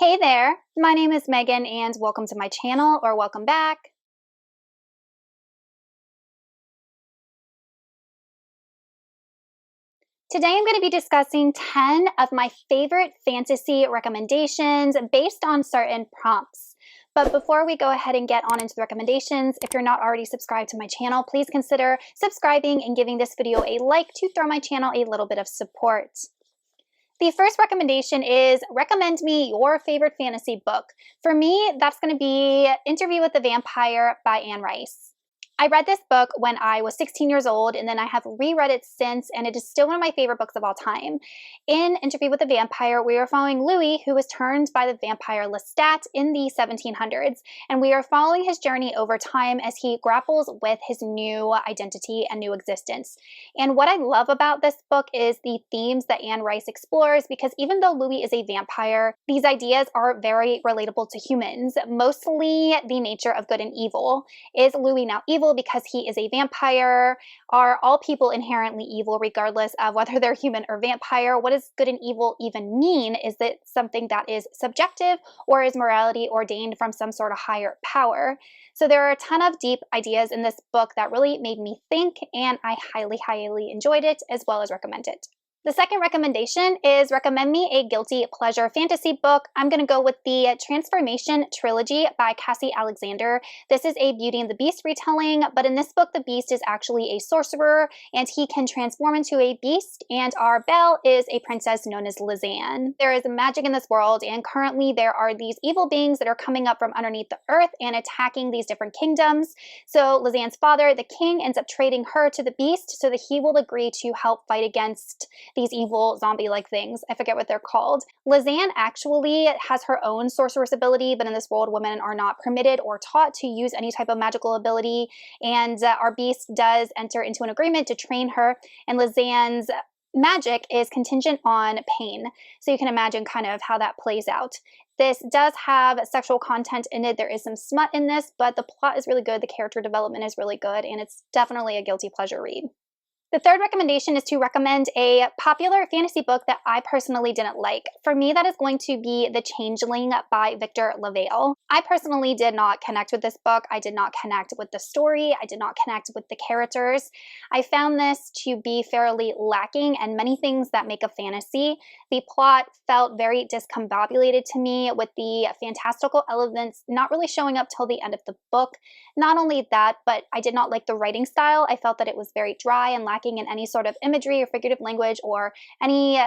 Hey there, my name is Megan and welcome to my channel, or welcome back. Today I'm going to be discussing 10 of my favorite fantasy recommendations based on certain prompts. But before we go ahead and get on into the recommendations, if you're not already subscribed to my channel, please consider subscribing and giving this video a like to throw my channel a little bit of support. The first recommendation is recommend me your favorite fantasy book. For me, that's going to be Interview with the Vampire by Anne Rice. I read this book when I was 16 years old, and then I have reread it since, and it is still one of my favorite books of all time. In Interview with the Vampire, we are following Louis, who was turned by the vampire Lestat in the 1700s, and we are following his journey over time as he grapples with his new identity and new existence. And what I love about this book is the themes that Anne Rice explores, because even though Louis is a vampire, these ideas are very relatable to humans, mostly the nature of good and evil. Is Louis now evil because he is a vampire? Are all people inherently evil regardless of whether they're human or vampire? What does good and evil even mean? Is it something that is subjective, or is morality ordained from some sort of higher power? So there are a ton of deep ideas in this book that really made me think, and I highly enjoyed it, as well as recommend it. The second recommendation is recommend me a guilty pleasure fantasy book. I'm going to go with the Transformation Trilogy by Cassie Alexander. This is a Beauty and the Beast retelling, but in this book, the Beast is actually a sorcerer, and he can transform into a beast, and our Belle is a princess known as Lizanne. There is magic in this world, and currently there are these evil beings that are coming up from underneath the earth and attacking these different kingdoms. So Lizanne's father, the king, ends up trading her to the Beast so that he will agree to help fight against these evil zombie-like things. I forget what they're called. Lizanne actually has her own sorceress ability, but in this world, women are not permitted or taught to use any type of magical ability, and our Beast does enter into an agreement to train her, and Lizanne's magic is contingent on pain. So you can imagine kind of how that plays out. This does have sexual content in it. There is some smut in this, but the plot is really good, the character development is really good, and it's definitely a guilty pleasure read. The third recommendation is to recommend a popular fantasy book that I personally didn't like. For me, that is going to be The Changeling by Victor LaValle. I personally did not connect with this book. I did not connect with the story. I did not connect with the characters. I found this to be fairly lacking in many things that make a fantasy. The plot felt very discombobulated to me, with the fantastical elements not really showing up till the end of the book. Not only that, but I did not like the writing style. I felt that it was very dry and lacking in any sort of imagery or figurative language or any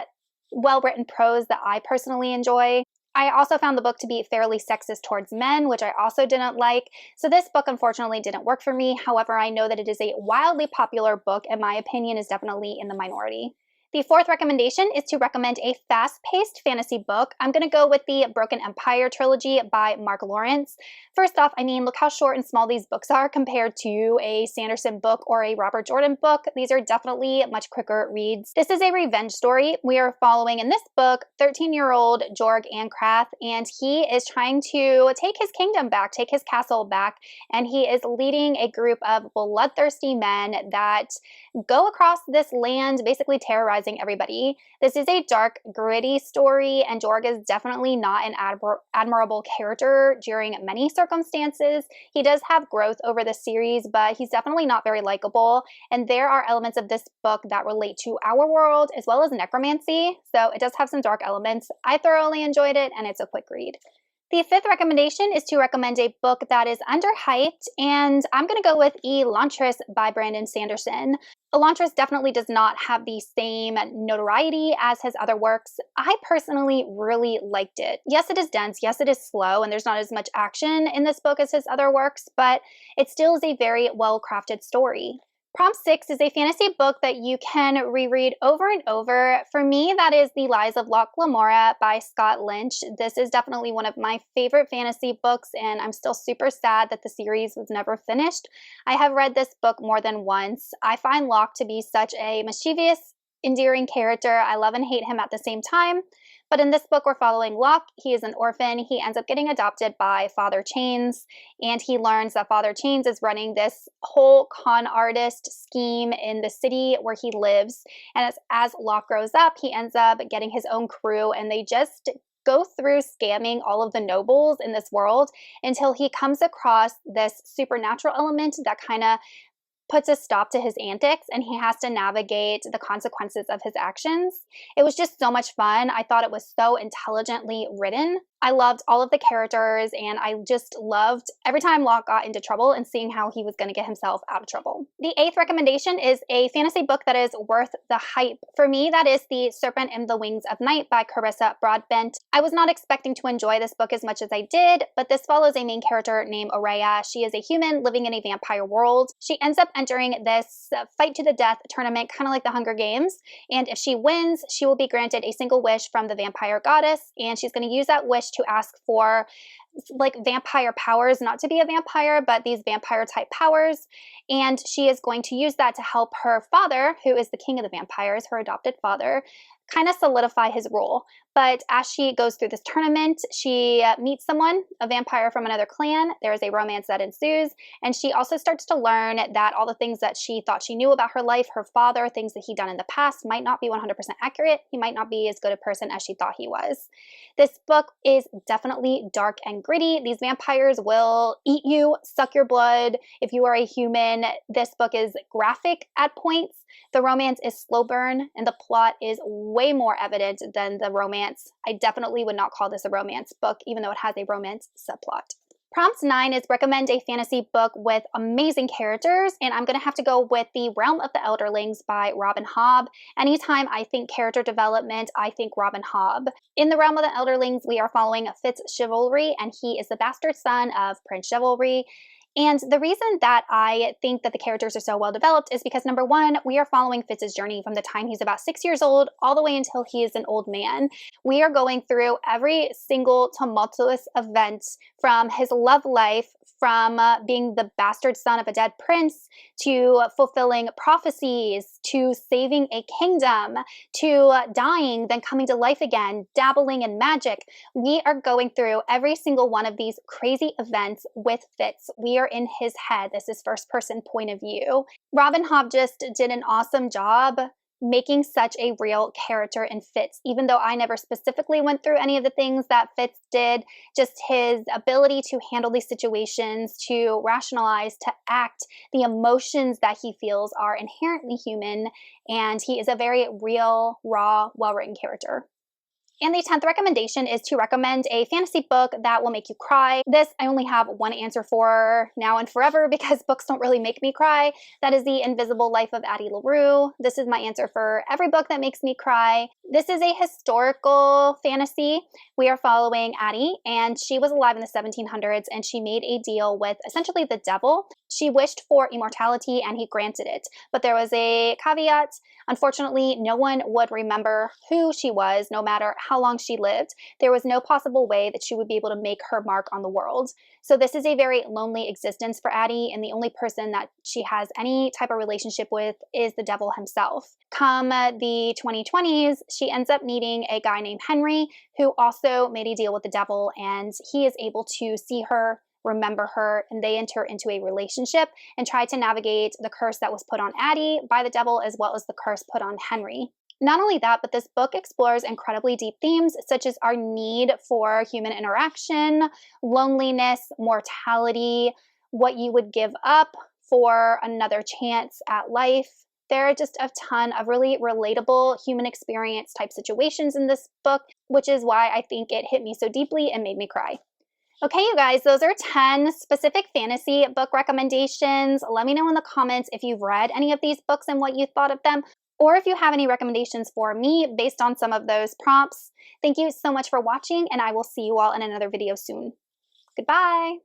well-written prose that I personally enjoy. I also found the book to be fairly sexist towards men, which I also didn't like. So this book unfortunately didn't work for me. However, I know that it is a wildly popular book, and my opinion is definitely in the minority. The fourth recommendation is to recommend a fast-paced fantasy book. I'm going to go with the Broken Empire trilogy by Mark Lawrence. First off, I mean, look how short and small these books are compared to a Sanderson book or a Robert Jordan book. These are definitely much quicker reads. This is a revenge story. We are following, in this book, 13-year-old Jorg Ancrath, and he is trying to take his kingdom back, take his castle back, and he is leading a group of bloodthirsty men that go across this land, basically terrorizing everybody. This is a dark, gritty story, and Jorg is definitely not an admirable character during many circumstances. He does have growth over the series, but he's definitely not very likable, and there are elements of this book that relate to our world as well as necromancy, so it does have some dark elements. I thoroughly enjoyed it, and it's a quick read. The fifth recommendation is to recommend a book that is underhyped, and I'm going to go with Elantris by Brandon Sanderson. Elantris definitely does not have the same notoriety as his other works. I personally really liked it. Yes, it is dense. Yes, it is slow, and there's not as much action in this book as his other works, but it still is a very well-crafted story. Prompt 6 is a fantasy book that you can reread over and over. For me, that is The Lies of Locke Lamora by Scott Lynch. This is definitely one of my favorite fantasy books, and I'm still super sad that the series was never finished. I have read this book more than once. I find Locke to be such a mischievous, endearing character. I love and hate him at the same time. But in this book, we're following Locke. He is an orphan. He ends up getting adopted by Father Chains, and he learns that Father Chains is running this whole con artist scheme in the city where he lives. And as Locke grows up, he ends up getting his own crew, and they just go through scamming all of the nobles in this world until he comes across this supernatural element that kind of puts a stop to his antics, and he has to navigate the consequences of his actions. It was just so much fun. I thought it was so intelligently written. I loved all of the characters, and I just loved every time Locke got into trouble and seeing how he was going to get himself out of trouble. The 8th recommendation is a fantasy book that is worth the hype. For me, that is The Serpent and the Wings of Night by Carissa Broadbent. I was not expecting to enjoy this book as much as I did, but this follows a main character named Aurea. She is a human living in a vampire world. She ends up entering this fight to the death tournament, kind of like the Hunger Games, and if she wins, she will be granted a single wish from the vampire goddess, and she's going to use that wish to ask for like vampire powers, not to be a vampire, but these vampire type powers. And she is going to use that to help her father, who is the king of the vampires, her adopted father, kind of solidify his role. But as she goes through this tournament, she meets someone, a vampire from another clan. There is a romance that ensues, and she also starts to learn that all the things that she thought she knew about her life, her father, things that he'd done in the past might not be 100% accurate. He might not be as good a person as she thought he was. This book is definitely dark and gritty. These vampires will eat you, suck your blood. If you are a human, this book is graphic at points. The romance is slow burn, and the plot is way more evident than the romance. I definitely would not call this a romance book, even though it has a romance subplot. Prompt 9 is recommend a fantasy book with amazing characters, and I'm going to have to go with The Realm of the Elderlings by Robin Hobb. Anytime I think character development, I think Robin Hobb. In The Realm of the Elderlings, we are following Fitz Chivalry, and he is the bastard son of Prince Chivalry. And the reason that I think that the characters are so well developed is because, number one, we are following Fitz's journey from the time he's about 6 years old all the way until he is an old man. We are going through every single tumultuous event from his love life, from being the bastard son of a dead prince, to fulfilling prophecies, to saving a kingdom, to dying, then coming to life again, dabbling in magic. We are going through every single one of these crazy events with Fitz. We are in his head. This is first person point of view. Robin Hobb just did an awesome job making such a real character in Fitz, even though I never specifically went through any of the things that Fitz did. Just his ability to handle these situations, to rationalize, to act, the emotions that he feels are inherently human, and he is a very real, raw, well-written character. And the 10th recommendation is to recommend a fantasy book that will make you cry. This I only have one answer for now and forever because books don't really make me cry. That is The Invisible Life of Addie LaRue. This is my answer for every book that makes me cry. This is a historical fantasy. We are following Addie, and she was alive in the 1700s, and she made a deal with essentially the devil. She wished for immortality, and he granted it. But there was a caveat. Unfortunately, no one would remember who she was, no matter how long she lived. There was no possible way that she would be able to make her mark on the world. So this is a very lonely existence for Addie, and the only person that she has any type of relationship with is the devil himself. Come the 2020s, she ends up meeting a guy named Henry, who also made a deal with the devil, and he is able to see her, remember her, and they enter into a relationship and try to navigate the curse that was put on Addie by the devil, as well as the curse put on Henry. Not only that, but this book explores incredibly deep themes such as our need for human interaction, loneliness, mortality, what you would give up for another chance at life. There are just a ton of really relatable human experience type situations in this book, which is why I think it hit me so deeply and made me cry. Okay, you guys, those are 10 specific fantasy book recommendations. Let me know in the comments if you've read any of these books and what you thought of them, or if you have any recommendations for me based on some of those prompts. Thank you so much for watching, and I will see you all in another video soon. Goodbye!